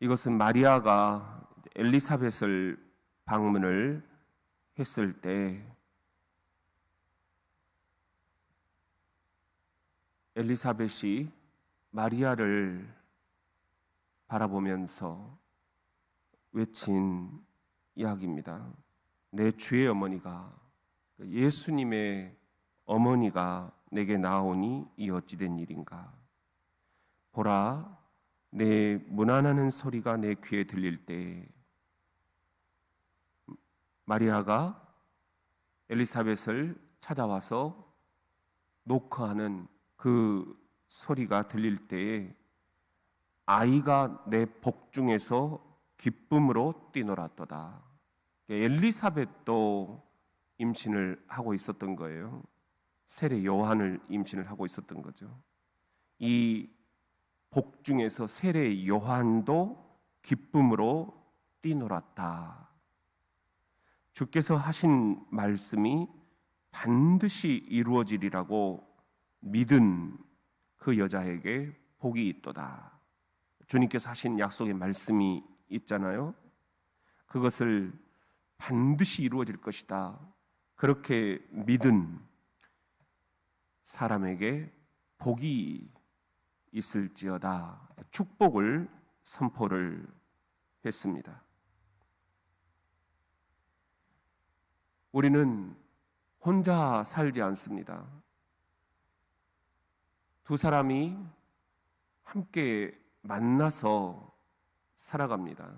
이것은 마리아가 엘리사벳을 방문을 했을 때 엘리사벳이 마리아를 바라보면서 외친 이야기입니다. 내 주의 어머니가, 예수님의 어머니가 내게 나오니 이 어찌된 일인가. 보라, 내 문안하는 소리가 내 귀에 들릴 때 마리아가 엘리사벳을 찾아와서 노크하는 그 소리가 들릴 때에 아이가 내 복중에서 기쁨으로 뛰놀았도다. 엘리사벳도 임신을 하고 있었던 거예요. 세례 요한을 임신을 하고 있었던 거죠. 이 복중에서 세례 요한도 기쁨으로 뛰놀았다. 주께서 하신 말씀이 반드시 이루어지리라고 믿은 그 여자에게 복이 있도다. 주님께서 하신 약속의 말씀이 있잖아요. 그것을 반드시 이루어질 것이다. 그렇게 믿은 사람에게 복이 있을지어다. 축복을 선포를 했습니다. 우리는 혼자 살지 않습니다. 두 사람이 함께 만나서 살아갑니다.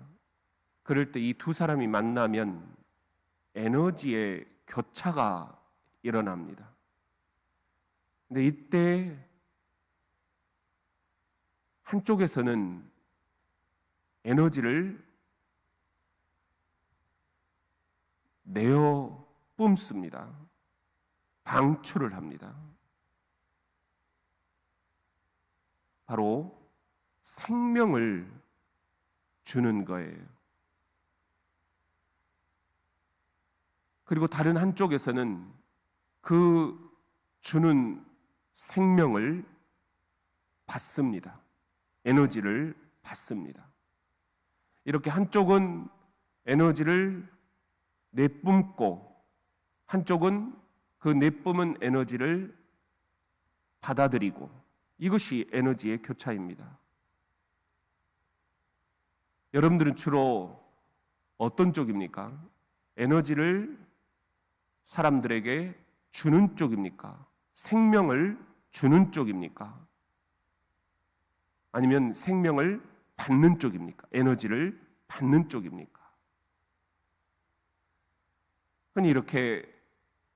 그럴 때 이 두 사람이 만나면 에너지의 교차가 일어납니다. 근데 이때 한쪽에서는 에너지를 내어 뿜습니다. 방출을 합니다. 바로 생명을 주는 거예요. 그리고 다른 한쪽에서는 그 주는 생명을 받습니다. 에너지를 받습니다. 이렇게 한쪽은 에너지를 내뿜고 한쪽은 그 내뿜은 에너지를 받아들이고, 이것이 에너지의 교차입니다. 여러분들은 주로 어떤 쪽입니까? 에너지를 사람들에게 주는 쪽입니까? 생명을 주는 쪽입니까? 아니면 생명을 받는 쪽입니까? 에너지를 받는 쪽입니까? 흔히 이렇게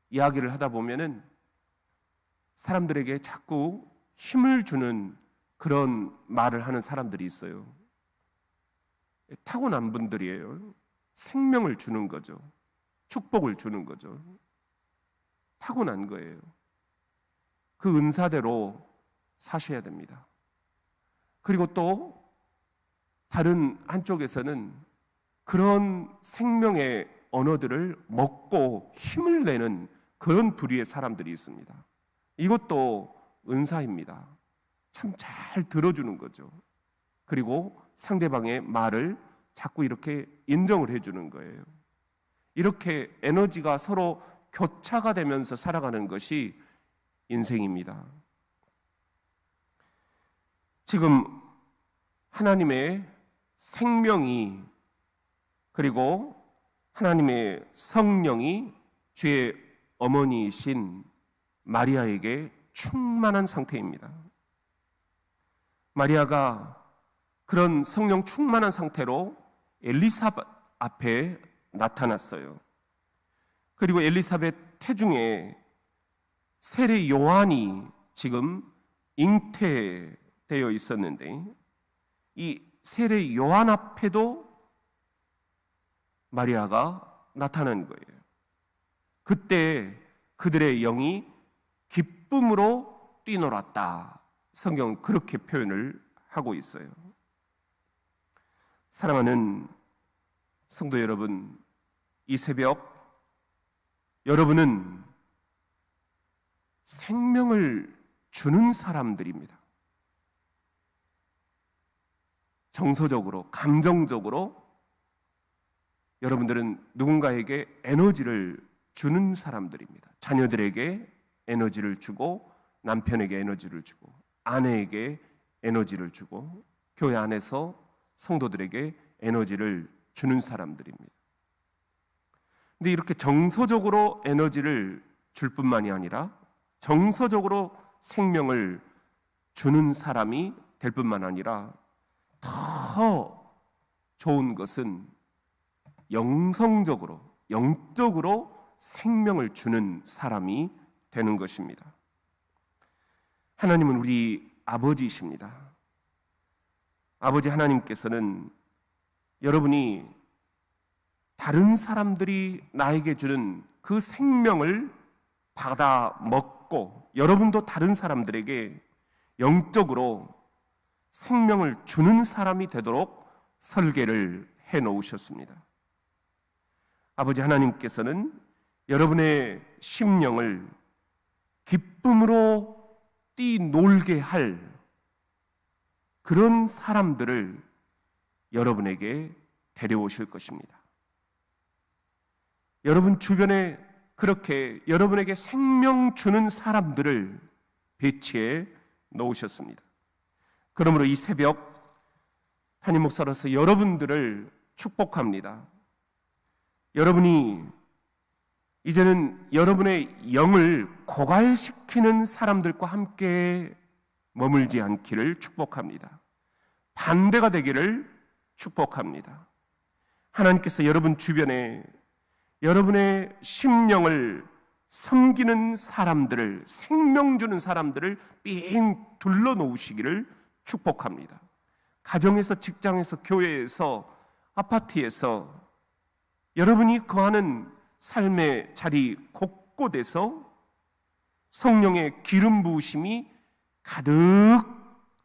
이야기를 하다 보면은 사람들에게 자꾸 힘을 주는 그런 말을 하는 사람들이 있어요. 타고난 분들이에요. 생명을 주는 거죠. 축복을 주는 거죠. 타고난 거예요. 그 은사대로 사셔야 됩니다. 그리고 또 다른 한쪽에서는 그런 생명의 언어들을 먹고 힘을 내는 그런 부류의 사람들이 있습니다. 이것도 은사입니다. 참 잘 들어주는 거죠. 그리고 상대방의 말을 자꾸 이렇게 인정을 해주는 거예요. 이렇게 에너지가 서로 교차가 되면서 살아가는 것이 인생입니다. 지금 하나님의 생명이, 그리고 하나님의 성령이 주의 어머니이신 마리아에게 충만한 상태입니다. 마리아가 그런 성령 충만한 상태로 엘리사벳 앞에 나타났어요. 그리고 엘리사벳 태중에 세례 요한이 지금 잉태되어 있었는데, 이 세례 요한 앞에도 마리아가 나타난 거예요. 그때 그들의 영이 기쁨으로 뛰놀았다. 성경은 그렇게 표현을 하고 있어요. 사랑하는 성도 여러분, 이 새벽 여러분은 생명을 주는 사람들입니다. 정서적으로, 감정적으로 여러분들은 누군가에게 에너지를 주는 사람들입니다. 자녀들에게 에너지를 주고, 남편에게 에너지를 주고, 아내에게 에너지를 주고, 교회 안에서 성도들에게 에너지를 주는 사람들입니다. 근데 이렇게 정서적으로 에너지를 줄 뿐만이 아니라 정서적으로 생명을 주는 사람이 될 뿐만 아니라 더 좋은 것은 영성적으로, 영적으로 생명을 주는 사람이 되는 것입니다. 하나님은 우리 아버지이십니다. 아버지 하나님께서는 여러분이 다른 사람들이 나에게 주는 그 생명을 받아 먹고 여러분도 다른 사람들에게 영적으로 생명을 주는 사람이 되도록 설계를 해 놓으셨습니다. 아버지 하나님께서는 여러분의 심령을 기쁨으로 뛰놀게 할 그런 사람들을 여러분에게 데려오실 것입니다. 여러분 주변에 그렇게 여러분에게 생명 주는 사람들을 배치해 놓으셨습니다. 그러므로 이 새벽 한임 목사로서 여러분들을 축복합니다. 여러분이 이제는 여러분의 영을 고갈시키는 사람들과 함께 머물지 않기를 축복합니다. 반대가 되기를 축복합니다. 하나님께서 여러분 주변에 여러분의 심령을 섬기는 사람들을, 생명 주는 사람들을 삥 둘러 놓으시기를 축복합니다. 가정에서, 직장에서, 교회에서, 아파트에서 여러분이 거하는 삶의 자리 곳곳에서 성령의 기름 부으심이 가득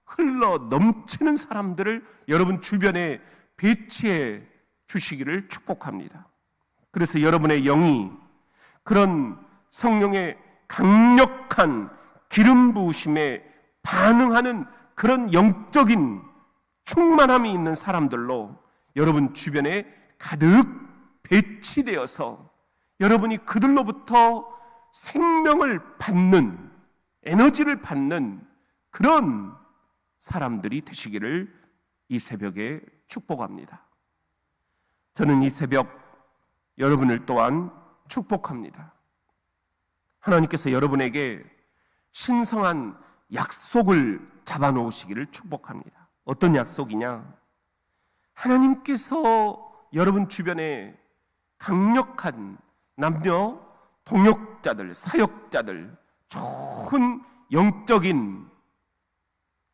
흘러 넘치는 사람들을 여러분 주변에 배치해 주시기를 축복합니다. 그래서 여러분의 영이 그런 성령의 강력한 기름 부으심에 반응하는 그런 영적인 충만함이 있는 사람들로 여러분 주변에 가득 배치되어서 여러분이 그들로부터 생명을 받는, 에너지를 받는 그런 사람들이 되시기를 이 새벽에 축복합니다. 저는 이 새벽 여러분을 또한 축복합니다. 하나님께서 여러분에게 신성한 약속을 잡아놓으시기를 축복합니다. 어떤 약속이냐? 하나님께서 여러분 주변에 강력한 남녀 동역자들, 사역자들, 좋은 영적인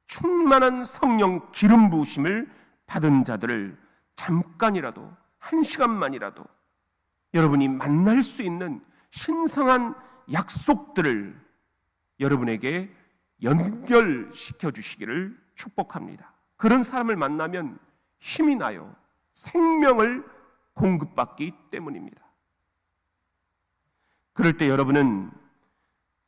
충만한 성령 기름 부으심을 받은 자들을 잠깐이라도, 한 시간만이라도 여러분이 만날 수 있는 신성한 약속들을 여러분에게 연결시켜 주시기를 축복합니다. 그런 사람을 만나면 힘이 나요. 생명을 공급받기 때문입니다. 그럴 때 여러분은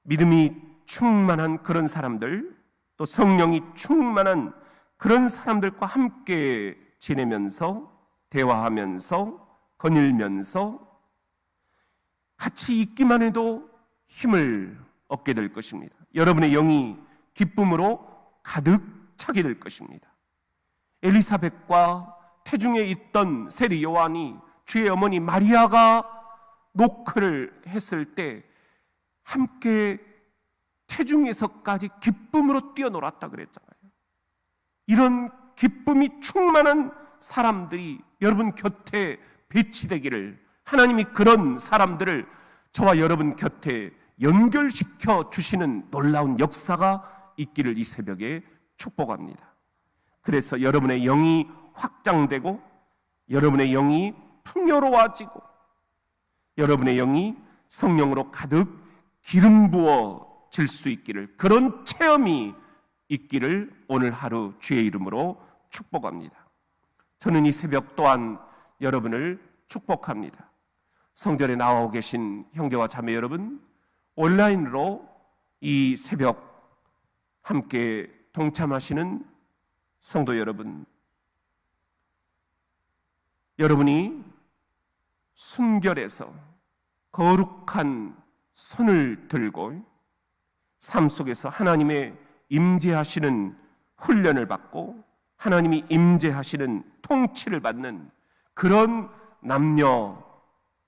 믿음이 충만한 그런 사람들, 또 성령이 충만한 그런 사람들과 함께 지내면서, 대화하면서, 거닐면서 같이 있기만 해도 힘을 얻게 될 것입니다. 여러분의 영이 기쁨으로 가득 차게 될 것입니다. 엘리사벳과 태중에 있던 세리 요한이 주의 어머니 마리아가 노크를 했을 때 함께 태중에서까지 기쁨으로 뛰어놀았다 그랬잖아요. 이런 기쁨이 충만한 사람들이 여러분 곁에 배치되기를, 하나님이 그런 사람들을 저와 여러분 곁에 연결시켜 주시는 놀라운 역사가 있기를 이 새벽에 축복합니다. 그래서 여러분의 영이 확장되고 여러분의 영이 풍요로워지고 여러분의 영이 성령으로 가득 기름 부어질 수 있기를, 그런 체험이 있기를 오늘 하루 주의 이름으로 축복합니다. 저는 이 새벽 또한 여러분을 축복합니다. 성전에 나와 계신 형제와 자매 여러분, 온라인으로 이 새벽 함께 동참하시는 성도 여러분, 여러분이 순결해서 거룩한 손을 들고 삶 속에서 하나님의 임재하시는 훈련을 받고 하나님이 임재하시는 통치를 받는 그런 남녀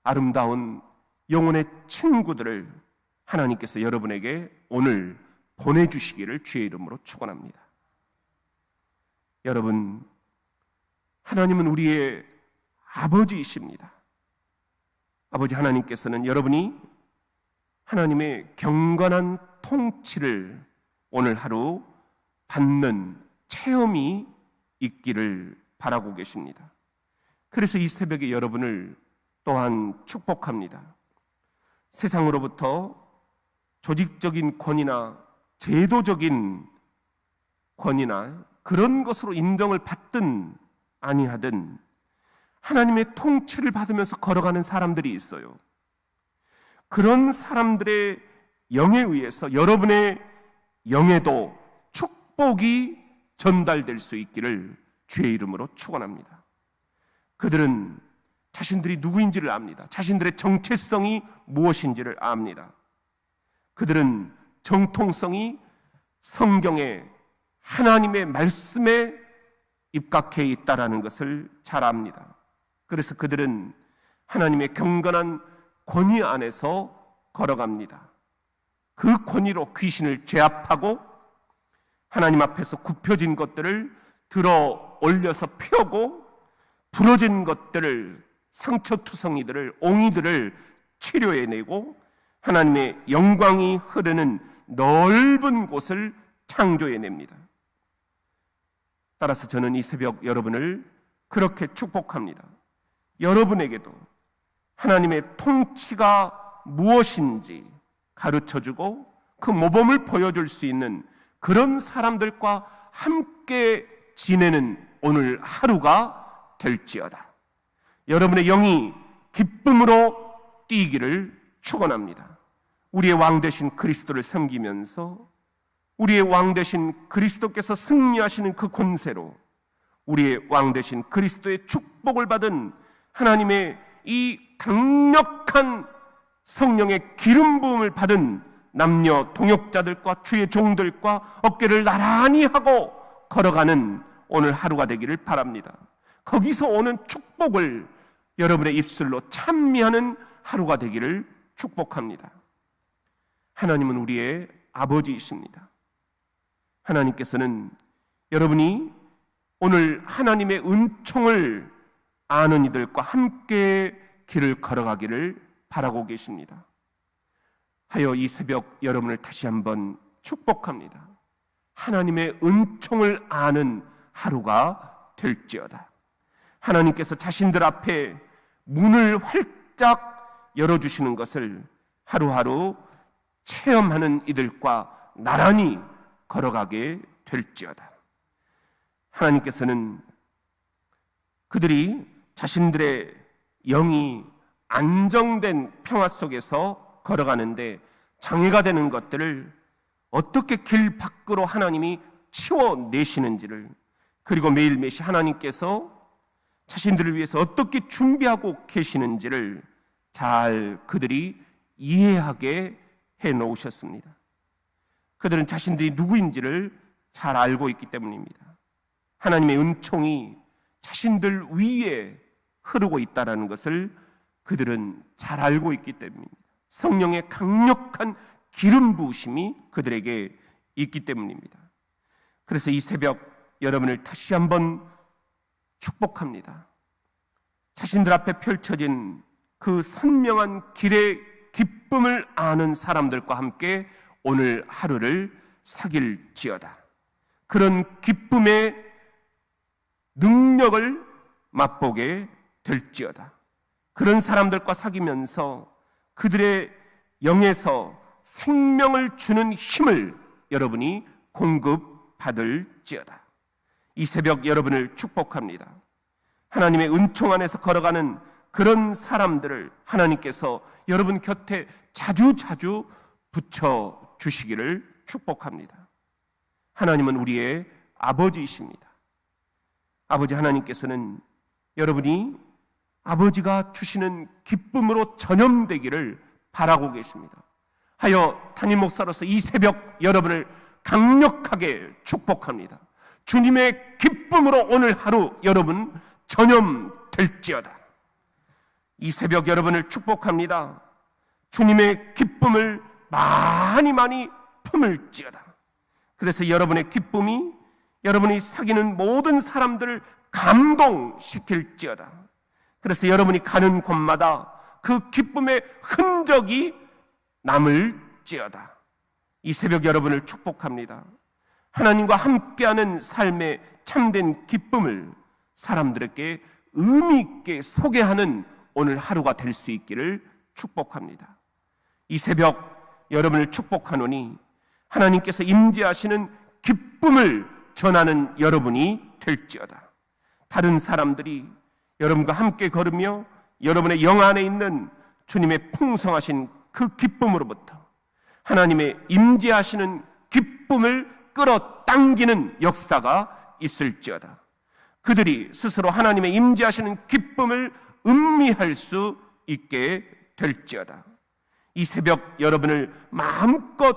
아름다운 영혼의 친구들을 하나님께서 여러분에게 오늘 보내주시기를 주의 이름으로 축원합니다. 여러분, 하나님은 우리의 아버지이십니다. 아버지 하나님께서는 여러분이 하나님의 경건한 통치를 오늘 하루 받는 체험이 있기를 바라고 계십니다. 그래서 이 새벽에 여러분을 또한 축복합니다. 세상으로부터 조직적인 권위나 제도적인 권위나 그런 것으로 인정을 받든 아니하든 하나님의 통치를 받으면서 걸어가는 사람들이 있어요. 그런 사람들의 영에 의해서 여러분의 영에도 축복이 전달될 수 있기를 주의 이름으로 축원합니다. 그들은 자신들이 누구인지를 압니다. 자신들의 정체성이 무엇인지를 압니다. 그들은 정통성이 성경의 하나님의 말씀에 입각해 있다라는 것을 잘 압니다. 그래서 그들은 하나님의 경건한 권위 안에서 걸어갑니다. 그 권위로 귀신을 제압하고 하나님 앞에서 굽혀진 것들을 들어 올려서 펴고 부러진 것들을 상처투성이들을 옹이들을 치료해내고 하나님의 영광이 흐르는 넓은 곳을 창조해냅니다. 따라서 저는 이 새벽 여러분을 그렇게 축복합니다. 여러분에게도 하나님의 통치가 무엇인지 가르쳐주고 그 모범을 보여줄 수 있는 그런 사람들과 함께 지내는 오늘 하루가 될지어다. 여러분의 영이 기쁨으로 뛰기를 축원합니다. 우리의 왕 되신 그리스도를 섬기면서 우리의 왕 되신 그리스도께서 승리하시는 그 권세로 우리의 왕 되신 그리스도의 축복을 받은 하나님의 이 강력한 성령의 기름 부음을 받은 남녀 동역자들과 주의 종들과 어깨를 나란히 하고 걸어가는 오늘 하루가 되기를 바랍니다. 거기서 오는 축복을 여러분의 입술로 찬미하는 하루가 되기를 축복합니다. 하나님은 우리의 아버지이십니다. 하나님께서는 여러분이 오늘 하나님의 은총을 아는 이들과 함께 길을 걸어가기를 바라고 계십니다. 하여 이 새벽 여러분을 다시 한번 축복합니다. 하나님의 은총을 아는 하루가 될지어다. 하나님께서 자신들 앞에 문을 활짝 열어주시는 것을 하루하루 체험하는 이들과 나란히 걸어가게 될지어다. 하나님께서는 그들이 자신들의 영이 안정된 평화 속에서 걸어가는데 장애가 되는 것들을 어떻게 길 밖으로 하나님이 치워내시는지를, 그리고 매일매일 하나님께서 자신들을 위해서 어떻게 준비하고 계시는지를 잘 그들이 이해하게 해놓으셨습니다. 그들은 자신들이 누구인지를 잘 알고 있기 때문입니다. 하나님의 은총이 자신들 위에 흐르고 있다는 것을 그들은 잘 알고 있기 때문입니다. 성령의 강력한 기름 부으심이 그들에게 있기 때문입니다. 그래서 이 새벽 여러분을 다시 한번 축복합니다. 자신들 앞에 펼쳐진 그 선명한 길의 기쁨을 아는 사람들과 함께 오늘 하루를 사귈지어다. 그런 기쁨의 능력을 맛보게 될지어다. 그런 사람들과 사귀면서 그들의 영에서 생명을 주는 힘을 여러분이 공급받을지어다. 이 새벽 여러분을 축복합니다. 하나님의 은총 안에서 걸어가는 그런 사람들을 하나님께서 여러분 곁에 자주자주 붙여주시기를 축복합니다. 하나님은 우리의 아버지이십니다. 아버지 하나님께서는 여러분이 아버지가 주시는 기쁨으로 전염되기를 바라고 계십니다. 하여 담임 목사로서 이 새벽 여러분을 강력하게 축복합니다. 주님의 기쁨으로 오늘 하루 여러분 전염될지어다. 이 새벽 여러분을 축복합니다. 주님의 기쁨을 많이 품을지어다. 그래서 여러분의 기쁨이 여러분이 사귀는 모든 사람들을 감동시킬지어다. 그래서 여러분이 가는 곳마다 그 기쁨의 흔적이 남을지어다. 이 새벽 여러분을 축복합니다. 하나님과 함께하는 삶의 참된 기쁨을 사람들에게 의미 있게 소개하는 오늘 하루가 될 수 있기를 축복합니다. 이 새벽 여러분을 축복하노니 하나님께서 임재하시는 기쁨을 전하는 여러분이 될지어다. 다른 사람들이 여러분과 함께 걸으며 여러분의 영 안에 있는 주님의 풍성하신 그 기쁨으로부터 하나님의 임재하시는 기쁨을 끌어당기는 역사가 있을지어다. 그들이 스스로 하나님의 임재하시는 기쁨을 음미할 수 있게 될지어다. 이 새벽 여러분을 마음껏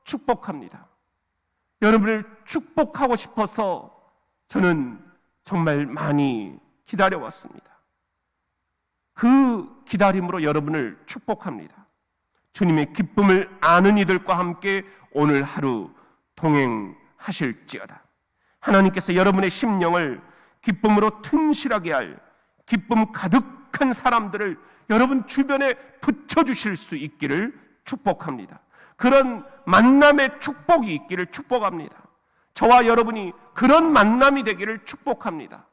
축복합니다. 여러분을 축복하고 싶어서 저는 정말 많이 기다려왔습니다. 그 기다림으로 여러분을 축복합니다. 주님의 기쁨을 아는 이들과 함께 오늘 하루 동행하실지어다. 하나님께서 여러분의 심령을 기쁨으로 튼실하게 할 기쁨 가득한 사람들을 여러분 주변에 붙여주실 수 있기를 축복합니다. 그런 만남의 축복이 있기를 축복합니다. 저와 여러분이 그런 만남이 되기를 축복합니다.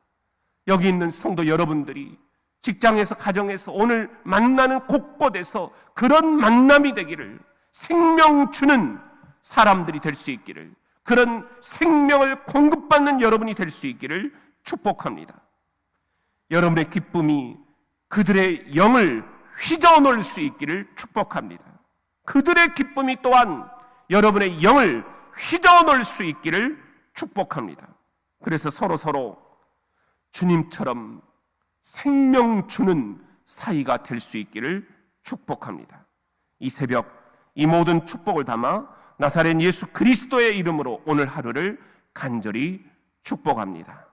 여기 있는 성도 여러분들이 직장에서 가정에서 오늘 만나는 곳곳에서 그런 만남이 되기를, 생명 주는 사람들이 될 수 있기를, 그런 생명을 공급받는 여러분이 될 수 있기를 축복합니다. 여러분의 기쁨이 그들의 영을 휘저어놓을 수 있기를 축복합니다. 그들의 기쁨이 또한 여러분의 영을 휘저어놓을 수 있기를 축복합니다. 그래서 서로 주님처럼 생명 주는 사이가 될 수 있기를 축복합니다. 이 새벽 이 모든 축복을 담아 나사렛 예수 그리스도의 이름으로 오늘 하루를 간절히 축복합니다.